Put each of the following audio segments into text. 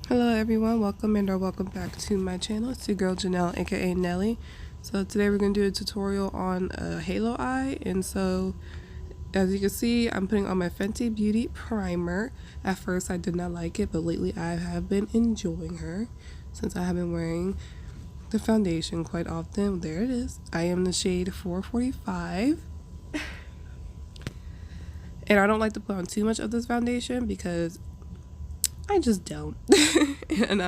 Hello everyone, welcome or welcome back to my channel. It's your girl Janelle, aka Nelly. So today we're going to do a tutorial on a halo eye, and so as you can see I'm putting on my Fenty Beauty primer. At first I did not like it, but lately I have been enjoying her since I have been wearing the foundation quite often. There it is. I am the shade 445. And I don't like to put on too much of this foundation because I just don't. And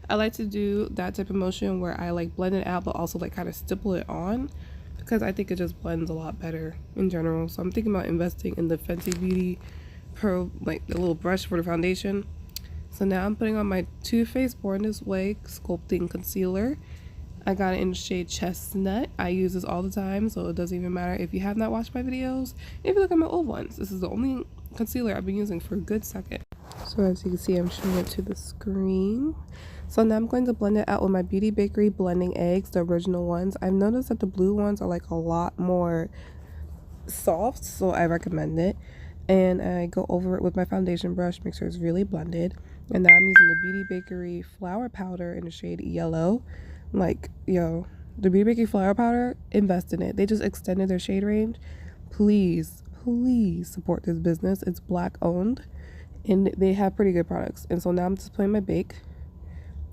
I like to do that type of motion where I like blend it out but also like kind of stipple it on, because I think it just blends a lot better in general. So I'm thinking about investing in the Fenty Beauty Pro, like the little brush for the foundation. So now I'm putting on my TooFaced Born This Way Sculpting Concealer. I got it in the shade Chestnut. I use this all the time, so it doesn't even matter if you have not watched my videos. If you look at my old ones, this is the only concealer I've been using for a good second. So as you can see, I'm showing it to the screen. So now I'm going to blend it out with my Beauty Bakerie blending eggs, the original ones. I've noticed that the blue ones are like a lot more soft, so I recommend it. And I go over it with my foundation brush, make sure it's really blended. And now I'm using the Beauty Bakerie flower powder in the shade Yellow. Like, yo, the Beauty Bakerie flower powder, invest in it. They just extended their shade range. Please support this business. It's Black owned and they have pretty good products. And so now I'm just putting my bake.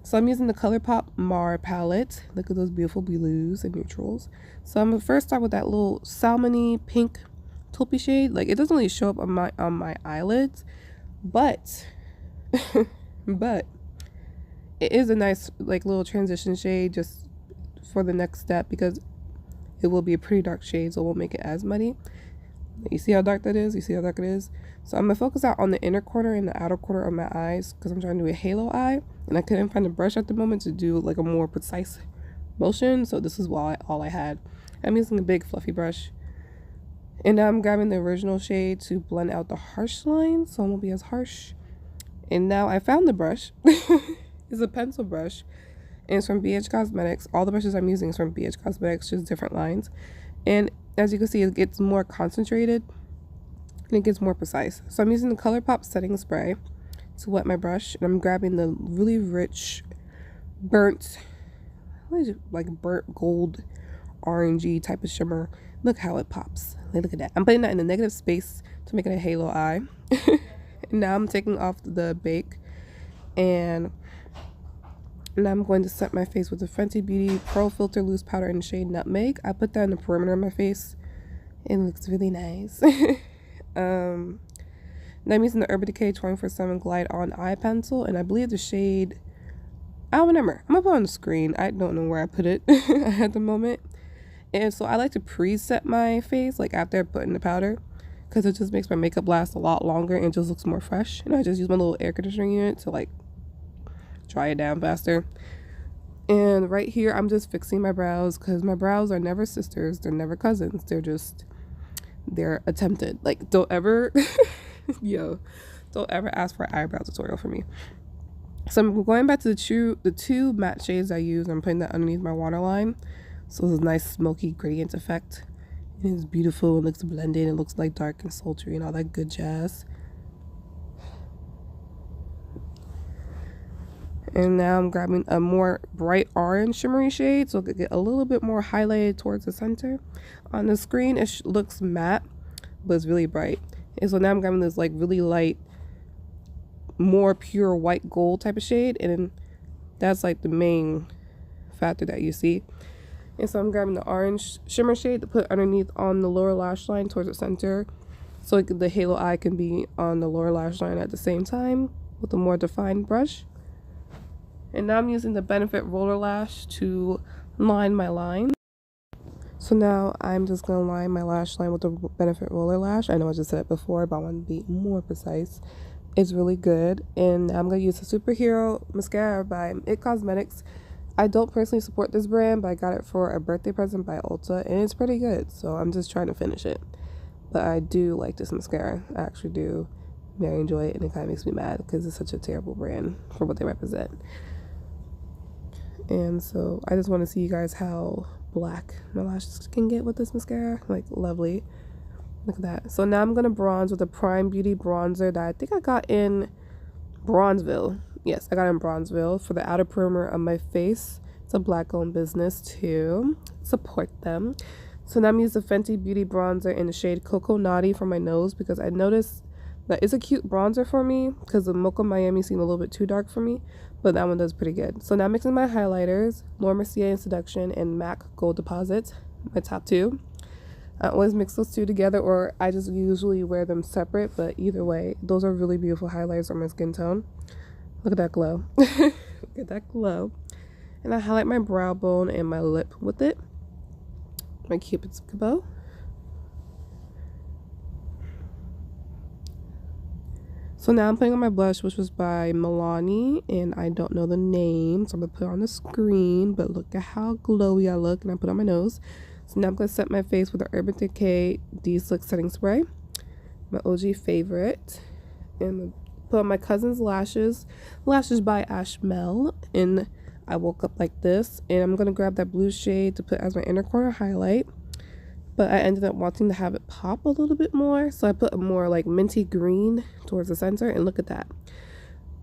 So I'm using the Colourpop Mar Palette. Look at those beautiful blues and neutrals. So I'm gonna first start with that little salmony pink taupey shade. Like, it doesn't really show up on my eyelids, but but it is a nice like little transition shade just for the next step, because it will be a pretty dark shade, so it won't make it as muddy. You see how dark that is? You see how dark it is? So I'm gonna focus out on the inner corner and the outer corner of my eyes, because I'm trying to do a halo eye and I couldn't find a brush at the moment to do like a more precise motion, so this is all I had. I'm using a big fluffy brush, and now I'm grabbing the original shade to blend out the harsh lines so it won't be as harsh. And now I found the brush. It's a pencil brush and it's from BH Cosmetics. All the brushes I'm using is from BH Cosmetics, just different lines. And as you can see, it gets more concentrated and it gets more precise. So I'm using the Colourpop setting spray to wet my brush, and I'm grabbing the really rich burnt gold orangey type of shimmer. Look how it pops. Look at that. I'm putting that in the negative space to make it a halo eye. And now I'm taking off the bake, and now I'm going to set my face with the Fenty Beauty Pro Filter Loose Powder in the shade Nutmeg. I put that in the perimeter of my face. It looks really nice. Now I'm using the Urban Decay 24/7 Glide On Eye Pencil, and I believe the shade, I don't remember. I'm gonna put it on the screen. I don't know where I put it at the moment. And so I like to preset my face like after I put in the powder, because it just makes my makeup last a lot longer and it just looks more fresh. And I just use my little air conditioning unit to like dry it down faster. And right here I'm just fixing my brows, because my brows are never sisters, they're never cousins, they're attempted. Like, don't ever don't ever ask for an eyebrow tutorial from me. So I'm going back to the two matte shades I use. I'm putting that underneath my waterline, so it's a nice smoky gradient effect. It's beautiful, it looks blended, it looks like dark and sultry and all that good jazz. And now I'm grabbing a more bright orange shimmery shade so it could get a little bit more highlighted towards the center. On the screen it looks matte, but it's really bright. And so now I'm grabbing this like really light, more pure white gold type of shade, and that's like the main factor that you see. And so I'm grabbing the orange shimmer shade to put underneath on the lower lash line towards the center, so the halo eye can be on the lower lash line at the same time with a more defined brush. And now I'm using the Benefit Roller Lash to line my line. So now I'm just going to line my lash line with the Benefit Roller Lash. I know I just said it before, but I want to be more precise. It's really good. And now I'm going to use the Superhero Mascara by It Cosmetics. I don't personally support this brand, but I got it for a birthday present by Ulta, and it's pretty good. So I'm just trying to finish it. But I do like this mascara. I actually do very enjoy it, and it kind of makes me mad because it's such a terrible brand for what they represent. And so I just want to see you guys how black my lashes can get with this mascara. Like, lovely. Look at that. So now I'm going to bronze with a Prime Beauty bronzer that I think I got in Bronzeville. Yes, I got it in Bronzeville for the outer perimeter of my face. It's a black owned business too. Support them. So now I'm using the Fenty Beauty bronzer in the shade Cocoa Naughty for my nose, because I noticed that it's a cute bronzer for me because the Mocha Miami seemed a little bit too dark for me, but that one does pretty good. So now I'm mixing my highlighters, Mercier and Seduction, and MAC Gold Deposit, my top two. I always mix those two together, or I just usually wear them separate, but either way, those are really beautiful highlights for my skin tone. Look at that glow. Look at that glow. And I highlight my brow bone and my lip with it. My Cupid's bow. So now I'm putting on my blush, which was by Milani, and I don't know the name, so I'm gonna put it on the screen, but look at how glowy I look, and I put it on my nose. So now I'm gonna set my face with the Urban Decay D-Slick Setting Spray, my OG favorite, and I'm gonna put on my cousin's lashes, LashesbyAshmel, and I woke up like this, and I'm gonna grab that blue shade to put as my inner corner highlight, but I ended up wanting to have it pop a little bit more, so I put a more like minty green towards the center, and look at that.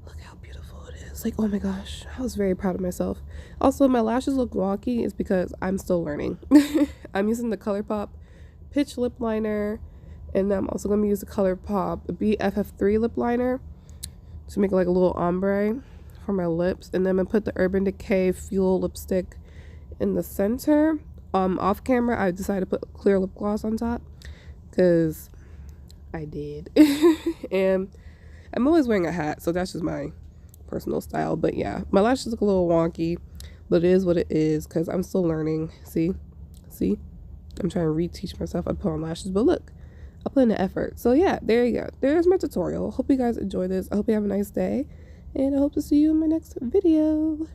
Look how beautiful it is. Like, oh my gosh, I was very proud of myself. Also, my lashes look wonky is because I'm still learning. I'm using the Colourpop Pitch Lip Liner, and I'm also gonna use the Colourpop BFF3 Lip Liner to make like a little ombre for my lips, and then I'm gonna put the Urban Decay Fuel lipstick in the center. Off camera I decided to put clear lip gloss on top because I did. And I'm always wearing a hat, so that's just my personal style. But yeah, my lashes look a little wonky, but it is what it is because I'm still learning. See, I'm trying to reteach myself how to put on lashes, but look, I put in the effort. So yeah, there you go. There's my tutorial. Hope you guys enjoy this. I hope you have a nice day, and I hope to see you in my next video.